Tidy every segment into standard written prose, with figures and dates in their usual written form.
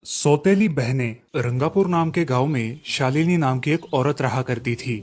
सौतेली बहनें रंगापुर नाम के गांव में शालिनी नाम की एक औरत रहा करती थी।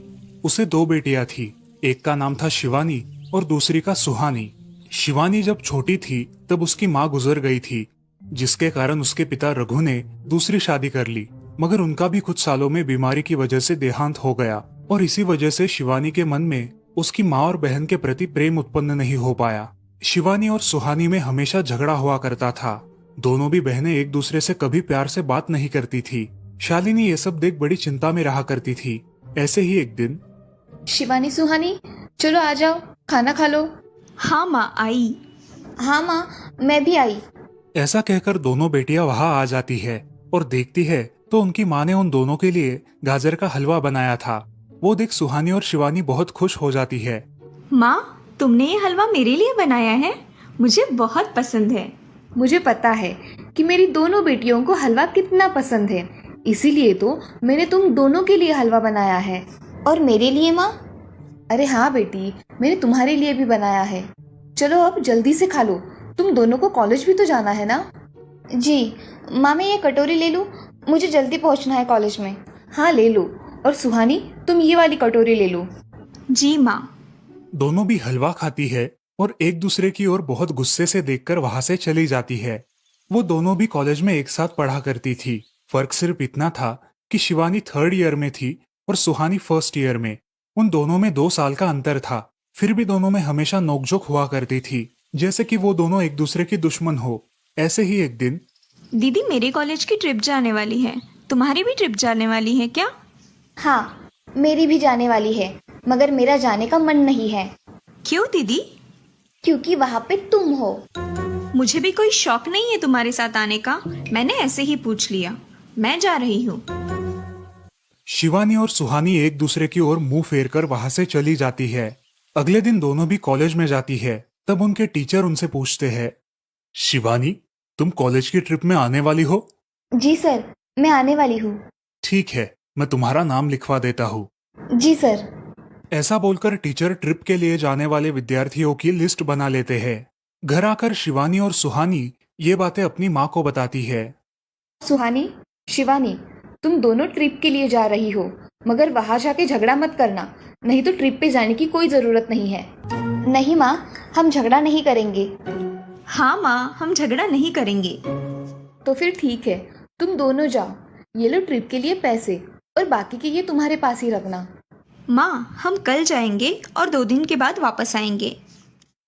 उसे दो बेटियां थी। एक का नाम था शिवानी और दूसरी का सुहानी। शिवानी जब छोटी थी तब उसकी माँ गुजर गई थी, जिसके कारण उसके पिता रघु ने दूसरी शादी कर ली। मगर उनका भी कुछ सालों में बीमारी की वजह से देहांत हो गया और इसी वजह से शिवानी के मन में उसकी माँ और बहन के प्रति प्रेम उत्पन्न नहीं हो पाया। शिवानी और सुहानी में हमेशा झगड़ा हुआ करता था। दोनों भी बहनें एक दूसरे से कभी प्यार से बात नहीं करती थी। शालिनी ये सब देख बड़ी चिंता में रहा करती थी। ऐसे ही एक दिन, शिवानी सुहानी, चलो आ जाओ, खाना खा लो। हाँ माँ आई। हाँ माँ, मैं भी आई। ऐसा कहकर दोनों बेटियां वहां आ जाती है और देखती है तो उनकी माँ ने उन दोनों के लिए गाजर का हलवा बनाया था। वो देख सुहानी और शिवानी बहुत खुश हो जाती है। माँ, तुमने ये हलवा मेरे लिए बनाया है? मुझे बहुत पसंद है। मुझे पता है कि मेरी दोनों बेटियों को हलवा कितना पसंद है, इसीलिए तो मैंने तुम दोनों के लिए हलवा बनाया है। और मेरे लिए माँ? अरे हाँ बेटी, मैंने तुम्हारे लिए भी बनाया है। चलो अब जल्दी से खा लो, तुम दोनों को कॉलेज भी तो जाना है ना। जी माँ, मैं ये कटोरी ले लूँ? मुझे जल्दी पहुँचना है कॉलेज में। हाँ ले लो। और सुहानी, तुम ये वाली कटोरी ले लो। जी माँ। दोनों भी हलवा खाती है और एक दूसरे की ओर बहुत गुस्से से देखकर वहां से चली जाती है। वो दोनों भी कॉलेज में एक साथ पढ़ा करती थी। फर्क सिर्फ इतना था कि शिवानी 3rd ईयर में थी और सुहानी 1st ईयर में। उन दोनों में 2 साल का अंतर था। फिर भी दोनों में हमेशा नोकझोंक हुआ करती थी, जैसे कि वो दोनों एक दूसरे की दुश्मन हो। ऐसे ही एक दिन, दीदी, मेरे कॉलेज की ट्रिप जाने वाली है। तुम्हारी भी ट्रिप जाने वाली है क्या? हाँ, मेरी भी जाने वाली है, मगर मेरा जाने का मन नहीं है। क्यों दीदी? क्योंकि वहाँ पे तुम हो। मुझे भी कोई शौक नहीं है तुम्हारे साथ आने का। मैंने ऐसे ही पूछ लिया। मैं जा रही हूँ। शिवानी और सुहानी एक दूसरे की ओर मुंह फेर कर वहां से चली जाती है। अगले दिन दोनों भी कॉलेज में जाती है। तब उनके टीचर उनसे पूछते हैं, शिवानी, तुम कॉलेज की ट्रिप में आने वाली हो? जी सर, मैं आने वाली हूँ। ठीक है, मैं तुम्हारा नाम लिखवा देता हूँ। जी सर। ऐसा बोलकर टीचर ट्रिप के लिए जाने वाले विद्यार्थियों की लिस्ट बना लेते हैं। घर आकर शिवानी और सुहानी ये बातें अपनी माँ को बताती है। सुहानी, शिवानी, तुम दोनों ट्रिप के लिए जा रही हो, मगर वहां जाके झगड़ा मत करना, नहीं तो ट्रिप पे जाने की कोई जरूरत नहीं है। नहीं माँ, हम झगड़ा नहीं करेंगे। हाँ माँ, हम झगड़ा नहीं करेंगे। तो फिर ठीक है, तुम दोनों जाओ। ये लो ट्रिप के लिए पैसे, और बाकी के ये तुम्हारे पास ही रखना। माँ, हम कल जाएंगे और 2 दिन के बाद वापस आएंगे।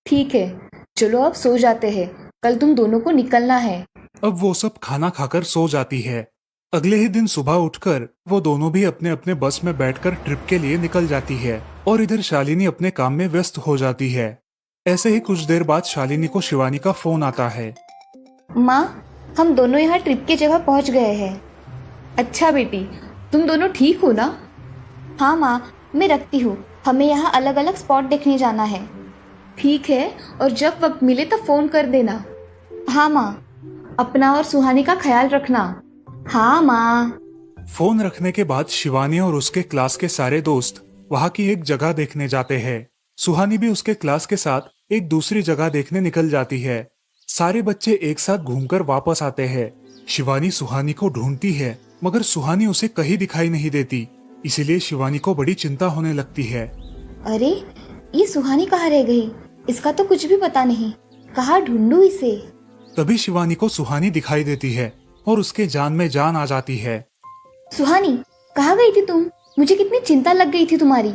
ठीक है, चलो अब सो जाते हैं, कल तुम दोनों को निकलना है। अब वो सब खाना खाकर सो जाती है। अगले ही दिन सुबह उठकर वो दोनों भी अपने अपने बस में बैठकर ट्रिप के लिए निकल जाती है और इधर शालिनी अपने काम में व्यस्त हो जाती है। ऐसे ही कुछ देर बाद शालिनी को शिवानी का फोन आता है। माँ, हम दोनों यहाँ ट्रिप की जगह पहुँच गए हैं। अच्छा बेटी, तुम दोनों ठीक हो ना? हाँ माँ, मैं रखती हूँ, हमें यहाँ अलग अलग स्पॉट देखने जाना है। ठीक है, और जब वक्त मिले तो फोन कर देना। हाँ माँ, अपना और सुहानी का ख्याल रखना। हाँ माँ। फोन रखने के बाद शिवानी और उसके क्लास के सारे दोस्त वहाँ की एक जगह देखने जाते हैं। सुहानी भी उसके क्लास के साथ एक दूसरी जगह देखने निकल जाती है। सारे बच्चे एक साथ घूमकर वापस आते हैं। शिवानी सुहानी को ढूंढती है, मगर सुहानी उसे कहीं दिखाई नहीं देती। इसीलिए शिवानी को बड़ी चिंता होने लगती है। अरे, ये सुहानी कहाँ रह गई? इसका तो कुछ भी पता नहीं, कहाँ ढूंढूं इसे? तभी शिवानी को सुहानी दिखाई देती है और उसके जान में जान आ जाती है। सुहानी, कहाँ गई थी तुम? मुझे कितनी चिंता लग गई थी तुम्हारी।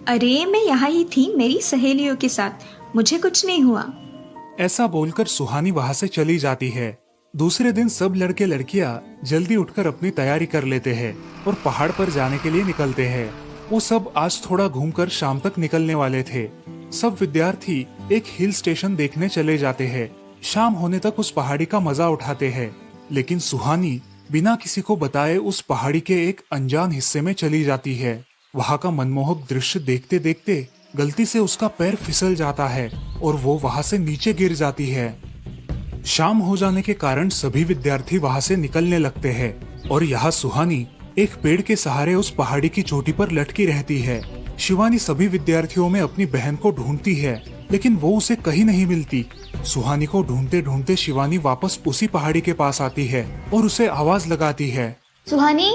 अरे, मैं यहाँ ही थी मेरी सहेलियों के साथ। मुझे कुछ नहीं हुआ। ऐसा बोलकर सुहानी वहाँ से चली जाती है। दूसरे दिन सब लड़के लड़कियाँ जल्दी उठकर अपनी तैयारी कर लेते हैं और पहाड़ पर जाने के लिए निकलते हैं। वो सब आज थोड़ा घूमकर शाम तक निकलने वाले थे। सब विद्यार्थी एक हिल स्टेशन देखने चले जाते हैं। शाम होने तक उस पहाड़ी का मजा उठाते हैं, लेकिन सुहानी बिना किसी को बताए उस पहाड़ी के एक अनजान हिस्से में चली जाती है। वहाँ का मनमोहक दृश्य देखते देखते गलती से उसका पैर फिसल जाता है और वो वहाँ से नीचे गिर जाती है। शाम हो जाने के कारण सभी विद्यार्थी वहाँ से निकलने लगते हैं और यहाँ सुहानी एक पेड़ के सहारे उस पहाड़ी की चोटी पर लटकी रहती है। शिवानी सभी विद्यार्थियों में अपनी बहन को ढूंढती है, लेकिन वो उसे कहीं नहीं मिलती। सुहानी को ढूंढते ढूंढते शिवानी वापस उसी पहाड़ी के पास आती है और उसे आवाज लगाती है। सुहानी,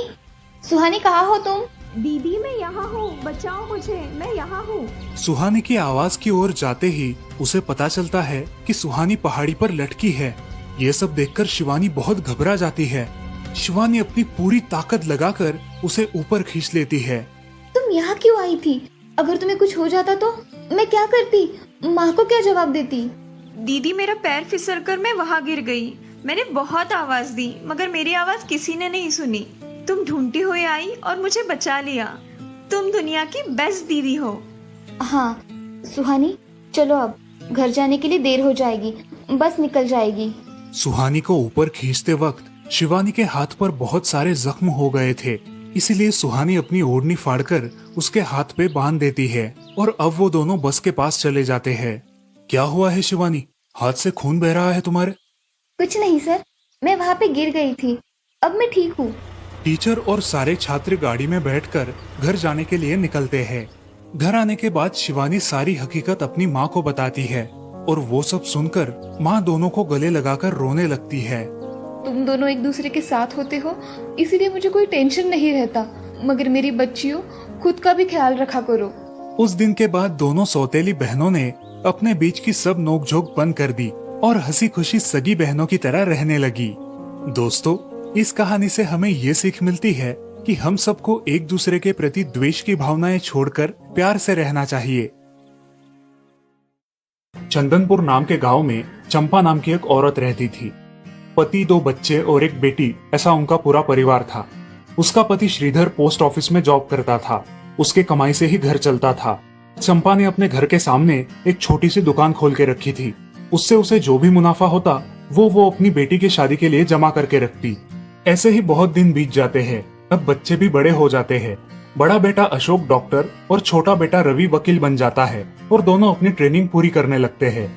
सुहानी कहाँ हो तुम? दीदी मैं यहाँ हूँ, बचाओ मुझे, मैं यहाँ हूँ। सुहानी की आवाज की ओर जाते ही उसे पता चलता है कि सुहानी पहाड़ी पर लटकी है। ये सब देखकर शिवानी बहुत घबरा जाती है। शिवानी अपनी पूरी ताकत लगाकर उसे ऊपर खींच लेती है। तुम यहाँ क्यों आई थी? अगर तुम्हें कुछ हो जाता तो मैं क्या करती? माँ को क्या जवाब देती? दीदी मेरा पैर फिसल कर मैं वहाँ गिर गई। मैंने बहुत आवाज दी मगर मेरी आवाज किसी ने नहीं सुनी। तुम ढूंढती हुई आई और मुझे बचा लिया। तुम दुनिया की बेस्ट दीदी हो। हाँ सुहानी, चलो अब घर जाने के लिए देर हो जाएगी, बस निकल जाएगी। सुहानी को ऊपर खींचते वक्त शिवानी के हाथ पर बहुत सारे जख्म हो गए थे, इसीलिए सुहानी अपनी ओढ़नी फाड़कर उसके हाथ पे बांध देती है और अब वो दोनों बस के पास चले जाते हैं। क्या हुआ है शिवानी, हाथ से खून बह रहा है तुम्हारे? कुछ नहीं सर, मैं वहाँ पे गिर गई थी, अब मैं ठीक हूँ। टीचर और सारे छात्र गाड़ी में बैठकर घर जाने के लिए निकलते हैं। घर आने के बाद शिवानी सारी हकीकत अपनी माँ को बताती है और वो सब सुनकर माँ दोनों को गले लगाकर रोने लगती है। तुम दोनों एक दूसरे के साथ होते हो, इसीलिए मुझे कोई टेंशन नहीं रहता, मगर मेरी बच्चियों, खुद का भी ख्याल रखा करो। उस दिन के बाद दोनों सौतेली बहनों ने अपने बीच की सब नोकझोंक बंद कर दी और हंसी खुशी सगी बहनों की तरह रहने लगी। दोस्तों, इस कहानी से हमें ये सीख मिलती है कि हम सबको एक दूसरे के प्रति द्वेष की भावनाएं छोड़कर प्यार से रहना चाहिए। चंदनपुर नाम के गांव में चंपा नाम की एक औरत रहती थी। पति, 2 बच्चे और एक बेटी, ऐसा उनका पूरा परिवार था। उसका पति श्रीधर पोस्ट ऑफिस में जॉब करता था। उसके कमाई से ही घर चलता था। चंपा ने अपने घर के सामने एक छोटी सी दुकान खोल के रखी थी। उससे उसे जो भी मुनाफा होता वो अपनी बेटी की शादी के लिए जमा करके रखती। ऐसे ही बहुत दिन बीत जाते हैं। अब बच्चे भी बड़े हो जाते हैं। बड़ा बेटा अशोक डॉक्टर और छोटा बेटा रवि वकील बन जाता है और दोनों अपनी ट्रेनिंग पूरी करने लगते हैं।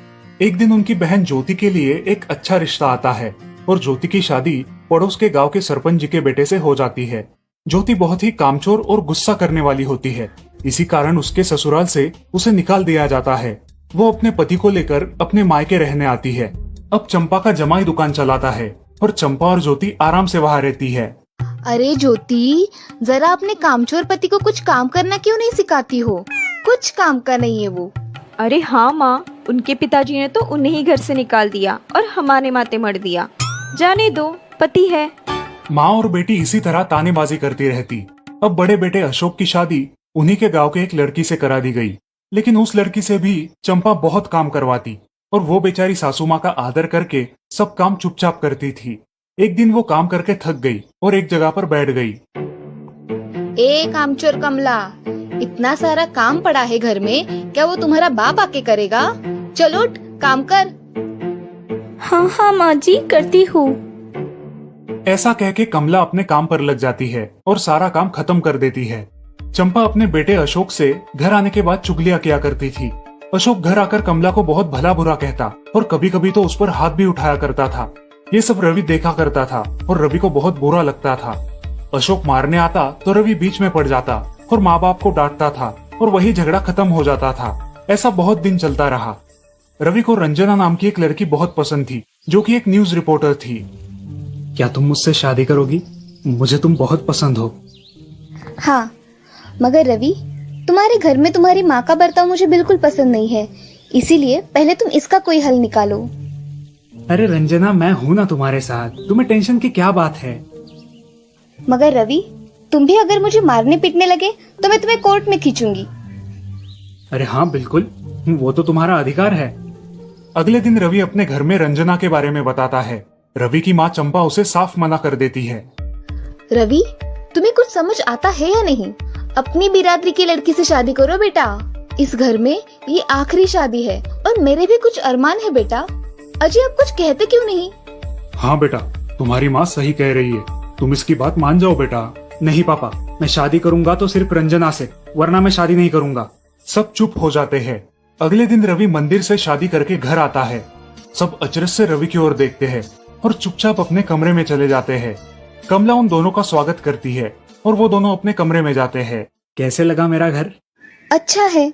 एक दिन उनकी बहन ज्योति के लिए एक अच्छा रिश्ता आता है और ज्योति की शादी पड़ोस के गांव के सरपंच जी के बेटे से हो जाती है। ज्योति बहुत ही कामचोर और गुस्सा करने वाली होती है। इसी कारण उसके ससुराल से उसे निकाल दिया जाता है। वो अपने पति को लेकर अपने मायके रहने आती है। अब चंपा का जमाई दुकान चलाता है और चंपा और ज्योति आराम से वहाँ रहती है। अरे ज्योति, जरा अपने कामचोर पति को कुछ काम करना क्यों नहीं सिखाती हो? कुछ काम का नहीं है वो। अरे हाँ माँ, उनके पिताजी ने तो उन्हें ही घर से निकाल दिया और हमारे माथे मर दिया। जाने दो, पति है। माँ और बेटी इसी तरह तानेबाजी करती रहती। अब बड़े बेटे अशोक की शादी उन्हीं के गांव के एक लड़की से करा दी गई, लेकिन उस लड़की से भी चंपा बहुत काम करवाती और वो बेचारी सासू माँ का आदर करके सब काम चुपचाप करती थी। एक दिन वो काम करके थक गई और एक जगह पर बैठ गई। ए कामचोर कमला, इतना सारा काम पड़ा है घर में, क्या वो तुम्हारा बाप आके करेगा? चलो उठ, काम कर। हाँ हाँ माँ जी, करती हूँ। ऐसा कह के कमला अपने काम पर लग जाती है और सारा काम खत्म कर देती है। चंपा अपने बेटे अशोक से घर आने के बाद चुगलियां किया करती थी। अशोक घर आकर कमला को बहुत भला बुरा कहता और कभी कभी तो उस पर हाथ भी उठाया करता था। ये सब रवि देखा करता था और रवि को बहुत बुरा लगता था। अशोक मारने आता तो रवि बीच में पड़ जाता और माँ बाप को डांटता था और वही झगड़ा खत्म हो जाता था। ऐसा बहुत दिन चलता रहा। रवि को रंजना नाम की एक लड़की बहुत पसंद थी, जो कि एक न्यूज रिपोर्टर थी। क्या तुम मुझसे शादी करोगी? मुझे तुम बहुत पसंद हो। हाँ, मगर रवि, तुम्हारे घर में तुम्हारी माँ का बर्ताव मुझे बिल्कुल पसंद नहीं है, इसीलिए पहले तुम इसका कोई हल निकालो। अरे रंजना, मैं हूँ ना तुम्हारे साथ, तुम्हें टेंशन की क्या बात है? मगर रवि, तुम भी अगर मुझे मारने पीटने लगे तो मैं तुम्हें कोर्ट में खींचूंगी। अरे हाँ बिल्कुल, वो तो तुम्हारा अधिकार है। अगले दिन रवि अपने घर में रंजना के बारे में बताता है। रवि की माँ चंपा उसे साफ मना कर देती है। रवि, तुम्हें कुछ समझ आता है या नहीं? अपनी बिरादरी की लड़की से शादी करो बेटा। इस घर में ये आखिरी शादी है और मेरे भी कुछ अरमान है बेटा। अजय, आप कुछ कहते क्यों नहीं? हाँ बेटा, तुम्हारी माँ सही कह रही है, तुम इसकी बात मान जाओ बेटा। नहीं पापा, मैं शादी करूंगा तो सिर्फ रंजना से, वरना मैं शादी नहीं करूंगा। सब चुप हो जाते हैं। अगले दिन रवि मंदिर से शादी करके घर आता है। सब अचरज से रवि की ओर देखते हैं और चुपचाप अपने कमरे में चले जाते हैं। कमला उन दोनों का स्वागत करती है और वो दोनों अपने कमरे में जाते हैं। कैसे लगा मेरा घर? अच्छा है,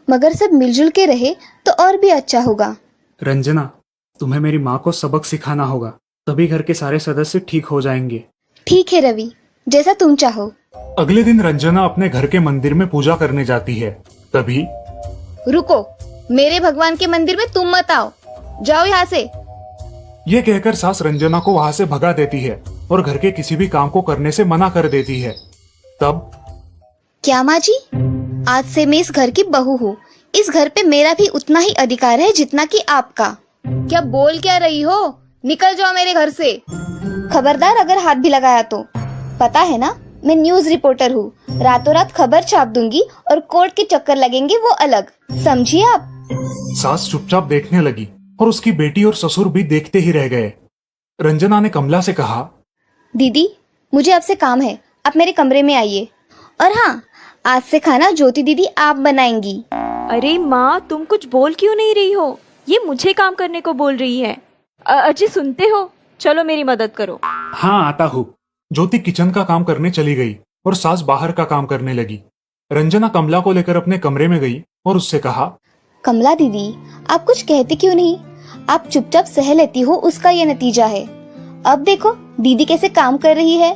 मगर सब मिलजुल के रहे तो और भी अच्छा होगा। रंजना, तुम्हें मेरी माँ को सबक सिखाना होगा, तभी घर के सारे सदस्य ठीक हो जाएंगे। ठीक है रवि, जैसा तुम चाहो। अगले दिन रंजना अपने घर के मंदिर में पूजा करने जाती है। तभी रुको, मेरे भगवान के मंदिर में तुम मत आओ, जाओ यहाँ से। ये कहकर सास रंजना को वहाँ से भगा देती है और घर के किसी भी काम को करने से मना कर देती है। तब क्या माँ जी, आज से मैं इस घर की बहू हूँ। इस घर पे मेरा भी उतना ही अधिकार है जितना कि आपका। क्या बोल क्या रही हो? निकल जाओ मेरे घर से। खबरदार अगर हाथ भी लगाया तो। पता है ना, मैं न्यूज रिपोर्टर हूँ। रातों रात खबर छाप दूंगी और कोर्ट के चक्कर लगेंगे वो अलग, समझिए आप। सास चुपचाप देखने लगी और उसकी बेटी और ससुर भी देखते ही रह गए। रंजना ने कमला से कहा, दीदी, मुझे आपसे काम है, आप मेरे कमरे में आइए। और हाँ, आज से खाना ज्योति दीदी आप बनाएंगी। अरे माँ, तुम कुछ बोल क्यों नहीं रही हो? ये मुझे काम करने को बोल रही है। अजी सुनते हो? चलो मेरी मदद करो। हाँ आता हूँ। ज्योति किचन का काम करने चली गई और सास बाहर का काम करने लगी। रंजना कमला को लेकर अपने कमरे में गई और उससे कहा, कमला दीदी, आप कुछ कहते क्यों नहीं? आप चुपचाप सह लेती हो, उसका ये नतीजा है। अब देखो दीदी कैसे काम कर रही है।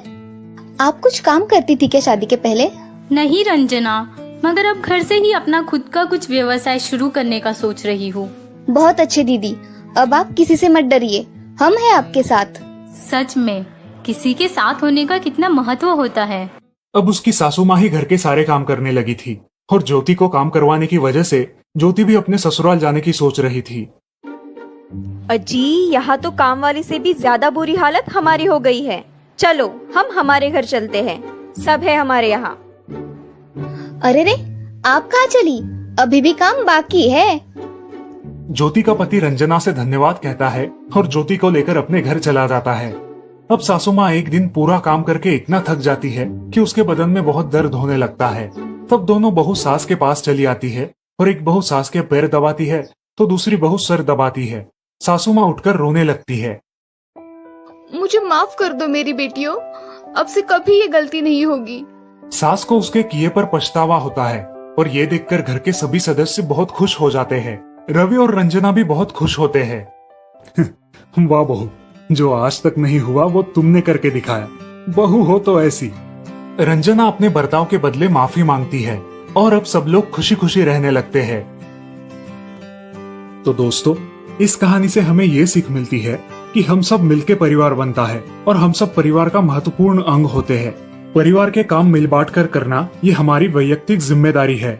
आप कुछ काम करती थी क्या शादी के पहले? नहीं रंजना, मगर अब घर से ही अपना खुद का कुछ व्यवसाय शुरू करने का सोच रही हूँ। बहुत अच्छे दीदी, अब आप किसी से मत डरिए, हम हैं आपके साथ। सच में किसी के साथ होने का कितना महत्व होता है। अब उसकी सासू माँ ही घर के सारे काम करने लगी थी और ज्योति को काम करवाने की वजह से ज्योति भी अपने ससुराल जाने की सोच रही थी। अजी, यहाँ तो काम वाली से भी ज्यादा बुरी हालत हमारी हो गई है। चलो हम हमारे घर चलते हैं, सब है हमारे यहाँ। अरे रे, आप कहाँ चली? अभी भी काम बाकी है। ज्योति का पति रंजना से धन्यवाद कहता है और ज्योति को लेकर अपने घर चला जाता है। अब सासू माँ एक दिन पूरा काम करके इतना थक जाती है कि उसके बदन में बहुत दर्द होने लगता है। तब दोनों बहू सास के पास चली आती है और एक बहू सास के पैर दबाती है तो दूसरी बहू सर दबाती है। सासू माँ उठकर रोने लगती है। मुझे माफ कर दो मेरी बेटियों, अब से कभी ये गलती नहीं होगी। सास को उसके किए पर पछतावा होता है और ये देखकर घर के सभी सदस्य बहुत खुश हो जाते हैं। रवि और रंजना भी बहुत खुश होते हैं। वाह बहू, जो आज तक नहीं हुआ वो तुमने करके दिखाया। बहू हो तो ऐसी। रंजना अपने बर्ताव के बदले माफी मांगती है और अब सब लोग खुशी खुशी रहने लगते हैं। तो दोस्तों, इस कहानी से हमें ये सीख मिलती है कि हम सब मिलके परिवार बनता है और हम सब परिवार का महत्वपूर्ण अंग होते हैं। परिवार के काम मिल बांट कर करना ये हमारी वैयक्तिक जिम्मेदारी है।